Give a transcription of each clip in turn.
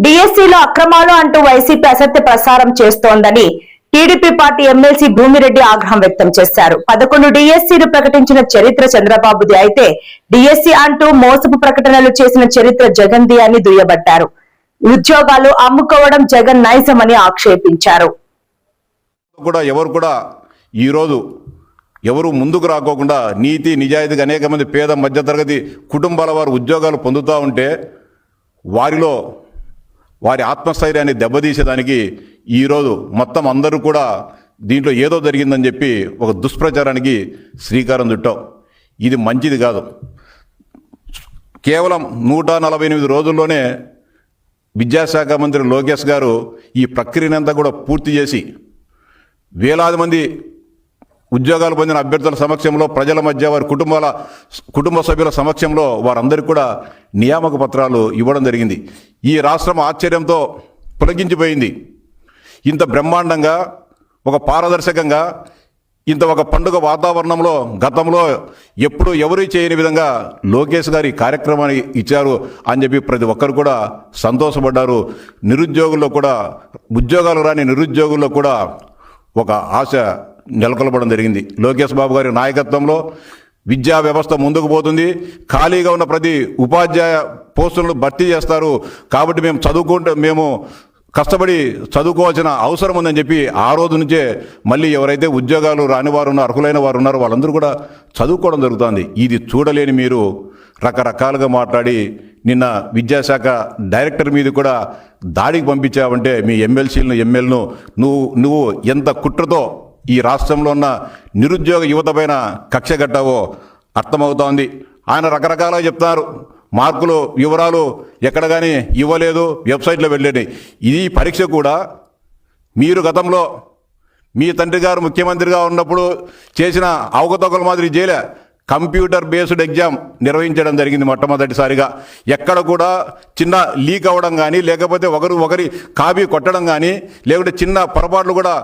డిఎస్సీలో అక్రమాలు అంటూ వైసీపీ అసత్య ప్రసారం చేస్తోందని టీడీపీ పార్టీ ఎమ్మెల్సీ భూమిరెడ్డి ఆగ్రహం వ్యక్తం చేశారు. 11 డిఎస్సీలు ప్రకటించిన చరిత్ర చంద్రబాబుది అయితే డిఎస్సీ అంటూ మోసపు ప్రకటనలు చేసిన చరిత్ర జగన్ది అని దుయ్యబట్టారు. ఉద్యోగాలు అమ్ముకోవడం జగన్ నైజమని ఆక్షేపించారు. ఎవరు ముందుకు రాకోకుండా నీతి నిజాయితీగా అనేక మంది పేద మధ్యతరగతి కుటుంబాల వారు ఉద్యోగాలు పొందుతూ ఉంటే వారిలో వారి ఆత్మస్థైర్యాన్ని దెబ్బతీసేదానికి ఈరోజు మొత్తం అందరూ కూడా దీంట్లో ఏదో జరిగిందని చెప్పి ఒక దుష్ప్రచారానికి శ్రీకారం చుట్టాం. ఇది మంచిది కాదు. కేవలం 148 రోజుల్లోనే విద్యాశాఖ మంత్రి లోకేష్ గారు ఈ ప్రక్రియనంతా కూడా పూర్తి చేసి వేలాది మంది ఉద్యోగాలు పొందిన అభ్యర్థుల సమక్షంలో ప్రజల మధ్య వారి కుటుంబ సభ్యుల సమక్షంలో వారందరికీ కూడా నియామక పత్రాలు ఇవ్వడం జరిగింది. ఈ రాష్ట్రం ఆశ్చర్యంతో పులకించిపోయింది. ఇంత బ్రహ్మాండంగా ఒక పారదర్శకంగా ఇంత ఒక పండుగ వాతావరణంలో గతంలో ఎప్పుడు ఎవరూ చేయని విధంగా లోకేష్ గారి కార్యక్రమాన్ని ఇచ్చారు అని చెప్పి ప్రతి ఒక్కరు కూడా సంతోషపడ్డారు. నిరుద్యోగుల్లో కూడా ఉద్యోగాలు రాని నిరుద్యోగుల్లో కూడా ఒక ఆశ నెలకొల్పడం జరిగింది. లోకేష్ బాబు గారి నాయకత్వంలో విద్యా వ్యవస్థ ముందుకు పోతుంది. ఖాళీగా ఉన్న ప్రతి ఉపాధ్యాయ పోస్టులను భర్తీ చేస్తారు. కాబట్టి మేము కష్టపడి చదువుకోవాల్సిన అవసరం ఉందని చెప్పి ఆ రోజు నుంచే మళ్ళీ ఎవరైతే ఉద్యోగాలు రాని వారు ఉన్నారో అర్హులైన వారు ఉన్నారో వాళ్ళందరూ కూడా చదువుకోవడం జరుగుతుంది. ఇది చూడలేని మీరు రకరకాలుగా మాట్లాడి నిన్న విద్యాశాఖ డైరెక్టర్ మీద కూడా దాడికి పంపించావంటే మీ ఎమ్మెల్యేలను నువ్వు ఎంత కుట్రతో ఈ రాష్ట్రంలో ఉన్న నిరుద్యోగ యువత పైన కక్ష కట్టావో అర్థమవుతోంది. ఆయన రకరకాలుగా చెప్తున్నారు. మార్కులు వివరాలు ఎక్కడ కానీ ఇవ్వలేదు, వెబ్సైట్లో వెళ్ళేది. ఈ పరీక్ష కూడా మీరు గతంలో మీ తండ్రి గారు ముఖ్యమంత్రిగా ఉన్నప్పుడు చేసిన అవకతవకల మాదిరి చేయలే. కంప్యూటర్ బేస్డ్ ఎగ్జామ్ నిర్వహించడం జరిగింది మొట్టమొదటిసారిగా. ఎక్కడ కూడా చిన్న లీక్ అవ్వడం కానీ లేకపోతే ఒకరి కాపీ కొట్టడం కానీ లేకుంటే చిన్న పొరపాట్లు కూడా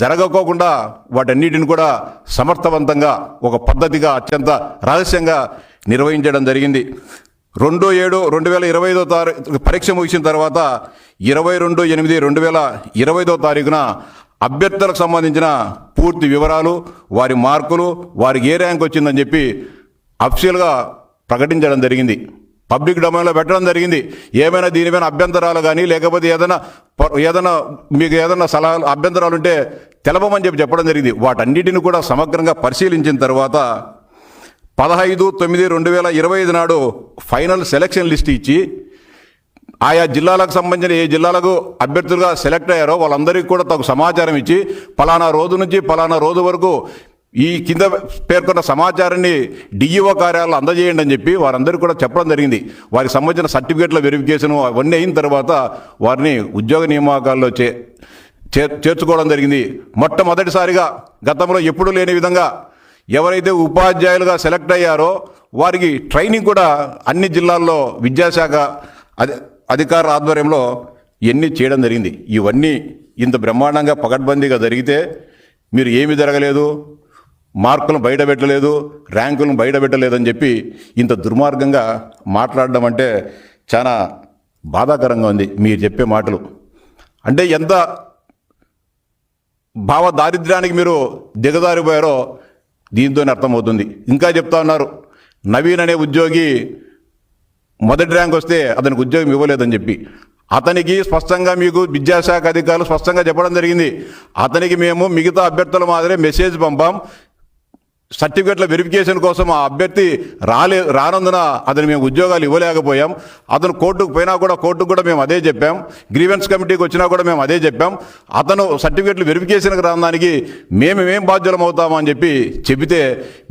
జరగకోకుండా వాటన్నిటిని కూడా సమర్థవంతంగా ఒక పద్ధతిగా అత్యంత రహస్యంగా నిర్వహించడం జరిగింది. 2/7/2025 పరీక్ష ముగిసిన తర్వాత 22/8/2025 అభ్యర్థులకు సంబంధించిన పూర్తి వివరాలు, వారి మార్కులు, వారికి ఏ ర్యాంక్ వచ్చిందని చెప్పి అఫీషియల్గా ప్రకటించడం జరిగింది. పబ్లిక్ డొమైన్లో పెట్టడం జరిగింది. ఏమైనా దీనిపైన అభ్యంతరాలు కానీ లేకపోతే ఏదైనా మీకు ఏదైనా సలహాలు అభ్యంతరాలు ఉంటే తెలపమని చెప్పడం జరిగింది. వాటన్నిటిని కూడా సమగ్రంగా పరిశీలించిన తర్వాత 15/9/2025 నాడు ఫైనల్ సెలక్షన్ లిస్ట్ ఇచ్చి ఆయా జిల్లాలకు సంబంధించిన ఏ జిల్లాలకు అభ్యర్థులుగా సెలెక్ట్ అయ్యారో వాళ్ళందరికీ కూడా తగు సమాచారం ఇచ్చి పలానా రోజు నుంచి పలానా రోజు వరకు ఈ కింద పేర్కొన్న సమాచారాన్ని డిఈఓ కార్యాలయంలో అందజేయండి అని చెప్పి వారందరికీ కూడా చెప్పడం జరిగింది. వారికి సంబంధించిన సర్టిఫికేట్ల వెరిఫికేషన్ అవన్నీ అయిన తర్వాత వారిని ఉద్యోగ నియామకాల్లో చేర్చుకోవడం జరిగింది. మొట్టమొదటిసారిగా గతంలో ఎప్పుడూ లేని విధంగా ఎవరైతే ఉపాధ్యాయులుగా సెలెక్ట్ అయ్యారో వారికి ట్రైనింగ్ కూడా అన్ని జిల్లాల్లో విద్యాశాఖ అధికారుల ఆధ్వర్యంలో ఇవన్నీ చేయడం జరిగింది. ఇవన్నీ ఇంత బ్రహ్మాండంగా పకడ్బందీగా జరిగితే మీరు ఏమీ జరగలేదు, మార్కులను బయటపెట్టలేదు, ర్యాంకులను బయటపెట్టలేదని చెప్పి ఇంత దుర్మార్గంగా మాట్లాడడం అంటే చాలా బాధాకరంగా ఉంది. మీరు చెప్పే మాటలు అంటే ఎంత భావ దారిద్ర్యానికి మీరు దిగజారిపోయారో దీంతోనే అర్థమవుతుంది. ఇంకా చెప్తా ఉన్నారు, నవీన్ అనే ఉద్యోగి మొదటి ర్యాంక్ వస్తే అతనికి ఉద్యోగం ఇవ్వలేదని చెప్పి. అతనికి స్పష్టంగా మీకు విద్యాశాఖ అధికారులు స్పష్టంగా చెప్పడం జరిగింది. అతనికి మేము మిగతా అభ్యర్థుల మాదిరే మెసేజ్ పంపాం. సర్టిఫికేట్ల వెరిఫికేషన్ కోసం ఆ అభ్యర్థి రానందున అతను మేము ఉద్యోగాలు ఇవ్వలేకపోయాం. అతను కోర్టుకు పోయినా కూడా కోర్టుకు కూడా మేము అదే చెప్పాం. గ్రీవెన్స్ కమిటీకి వచ్చినా కూడా మేము అదే చెప్పాం. అతను సర్టిఫికేట్లు వెరిఫికేషన్కి రావడానికి మేమేం బాధ్యులం అవుతామని చెబితే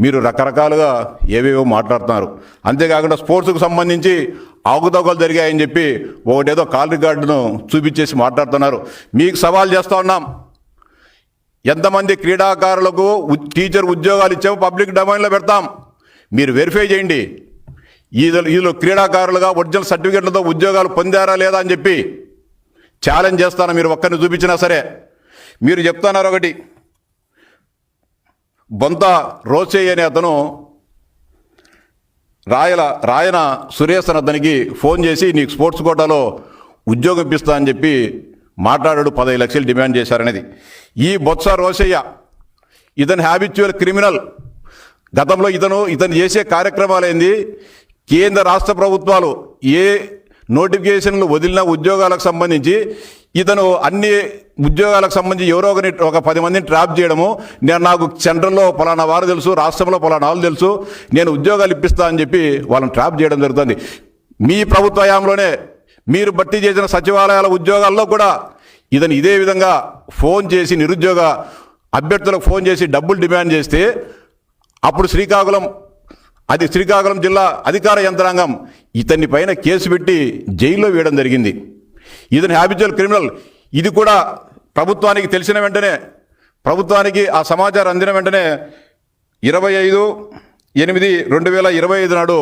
మీరు రకరకాలుగా ఏవేవో మాట్లాడుతున్నారు. అంతేకాకుండా స్పోర్ట్స్కు సంబంధించి అవకతవకలు జరిగాయని చెప్పి ఒకటేదో కాల్ రికార్డును చూపించేసి మాట్లాడుతున్నారు. మీకు సవాల్ చేస్తూ ఉన్నాం, ఎంతమంది క్రీడాకారులకు టీచర్ ఉద్యోగాలు ఇచ్చామో పబ్లిక్ డొమైన్లో పెడతాం, మీరు వెరిఫై చేయండి. వీళ్ళు క్రీడాకారులుగా ఒరిజినల్ సర్టిఫికేట్లతో ఉద్యోగాలు పొందారా లేదా అని చెప్పి ఛాలెంజ్ చేస్తాను. మీరు ఒక్కరిని చూపించినా సరే. మీరు చెప్తున్నారు ఒకటి, బొంత రోసయ్య అనే అతను రాయన సురేష్ అతనికి ఫోన్ చేసి నీకు స్పోర్ట్స్ కోటాలో ఉద్యోగం ఇప్పిస్తా అని చెప్పి మాట్లాడాడు, 15 లక్షలు డిమాండ్ చేశారనేది. ఈ బొత్స రోసయ్య ఇతను హ్యాబిచువల్ క్రిమినల్. గతంలో ఇతను చేసే కార్యక్రమాలు ఏంది, కేంద్ర రాష్ట్ర ప్రభుత్వాలు ఏ నోటిఫికేషన్లు వదిలిన ఉద్యోగాలకు సంబంధించి ఇతను అన్ని ఉద్యోగాలకు సంబంధించి ఎవరో ఒక 10 మందిని ట్రాప్ చేయడము, నాకు సెంట్రల్లో పలానా వారు తెలుసు, రాష్ట్రంలో పలానా వాళ్ళు తెలుసు, నేను ఉద్యోగాలు ఇప్పిస్తా అని చెప్పి వాళ్ళని ట్రాప్ చేయడం జరుగుతుంది. మీ ప్రభుత్వ హయాంలోనే మీరు భర్తీ చేసిన సచివాలయాల ఉద్యోగాల్లో కూడా ఇతను ఇదే విధంగా ఫోన్ చేసి నిరుద్యోగ అభ్యర్థులకు ఫోన్ చేసి డబ్బులు డిమాండ్ చేస్తే అప్పుడు శ్రీకాకుళం జిల్లా అధికార యంత్రాంగం ఇతన్ని పైన కేసు పెట్టి జైల్లో వేయడం జరిగింది. ఇతని హ్యాబిచువల్ క్రిమినల్. ఇది కూడా ప్రభుత్వానికి తెలిసిన వెంటనే, ప్రభుత్వానికి ఆ సమాచారం అందిన వెంటనే 25/8/2025 నాడు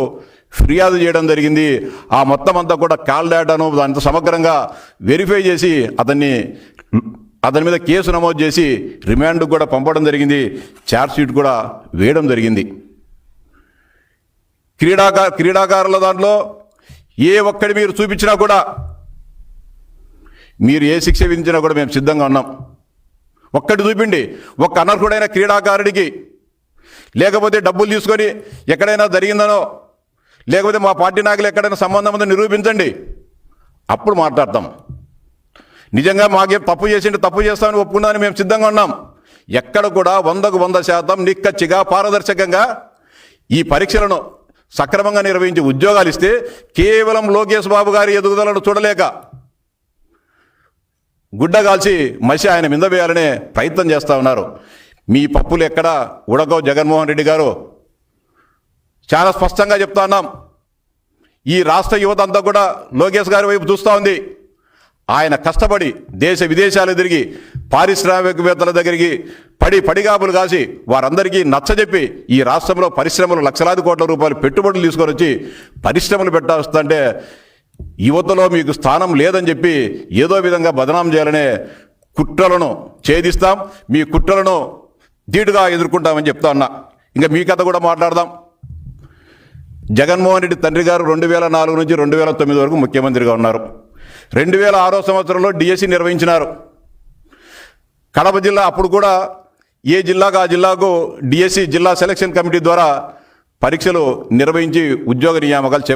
ఫిర్యాదు చేయడం జరిగింది. ఆ మొత్తం అంతా కూడా కాల్ డేటాను దాంతో సమగ్రంగా వెరిఫై చేసి అతని మీద కేసు నమోదు చేసి రిమాండ్ కూడా పంపడం జరిగింది. ఛార్జ్ షీట్ కూడా వేయడం జరిగింది. క్రీడాకారుల దాంట్లో ఏ ఒక్కడి మీరు చూపించినా కూడా, మీరు ఏ శిక్ష విధించినా కూడా మేము సిద్ధంగా ఉన్నాం. ఒక్కటి చూపిండి, ఒక్క అనర్హుడైన క్రీడాకారుడికి, లేకపోతే డబ్బులు తీసుకొని ఎక్కడైనా జరిగిందనో, లేకపోతే మా పార్టీ నాయకులు ఎక్కడైనా సంబంధం ఉందో నిరూపించండి, అప్పుడు మాట్లాడతాం. నిజంగా మాకేం తప్పు చేసింటే తప్పు చేస్తామని ఒప్పుకున్నామని మేము సిద్ధంగా ఉన్నాం. ఎక్కడ కూడా 100కు 100% నిక్కచ్చిగా పారదర్శకంగా ఈ పరీక్షలను సక్రమంగా నిర్వహించి ఉద్యోగాలు ఇస్తే కేవలం లోకేష్ బాబు గారి ఎదుగుదలను చూడలేక గుడ్డగాల్చి మసి ఆయన మీద వేయాలనే ప్రయత్నం చేస్తూ ఉన్నారు. మీ పప్పులు ఎక్కడ ఉడకో జగన్మోహన్ రెడ్డి గారు. చాలా స్పష్టంగా చెప్తా ఉన్నాం, ఈ రాష్ట్ర యువత అంతా కూడా లోకేష్ గారి వైపు చూస్తూ ఉంది. ఆయన కష్టపడి దేశ విదేశాలు తిరిగి పారిశ్రామికవేత్తల దగ్గరికి పడిగాపులు కాసి వారందరికీ నచ్చజెప్పి ఈ రాష్ట్రంలో పరిశ్రమలు లక్షలాది కోట్ల రూపాయలు పెట్టుబడులు తీసుకొని వచ్చి పరిశ్రమలు పెట్టాల్సిందంటే యువతలో మీకు స్థానం లేదని చెప్పి ఏదో విధంగా బదనాం చేయాలనే కుట్రలను ఛేదిస్తాం. మీ కుట్రలను ధీటుగా ఎదుర్కొంటామని చెప్తా ఉన్నా. ఇంకా మీ కథ కూడా మాట్లాడదాం. జగన్మోహన్ రెడ్డి తండ్రి గారు 2004 నుంచి 2009 వరకు ముఖ్యమంత్రిగా ఉన్నారు. 2006 సంవత్సరంలో డిఎస్సి నిర్వహించినారు. కడప జిల్లా అప్పుడు కూడా ఏ జిల్లాకు ఆ జిల్లాకు డిఎస్సి జిల్లా సెలక్షన్ కమిటీ ద్వారా పరీక్షలు నిర్వహించి ఉద్యోగ నియామకాలు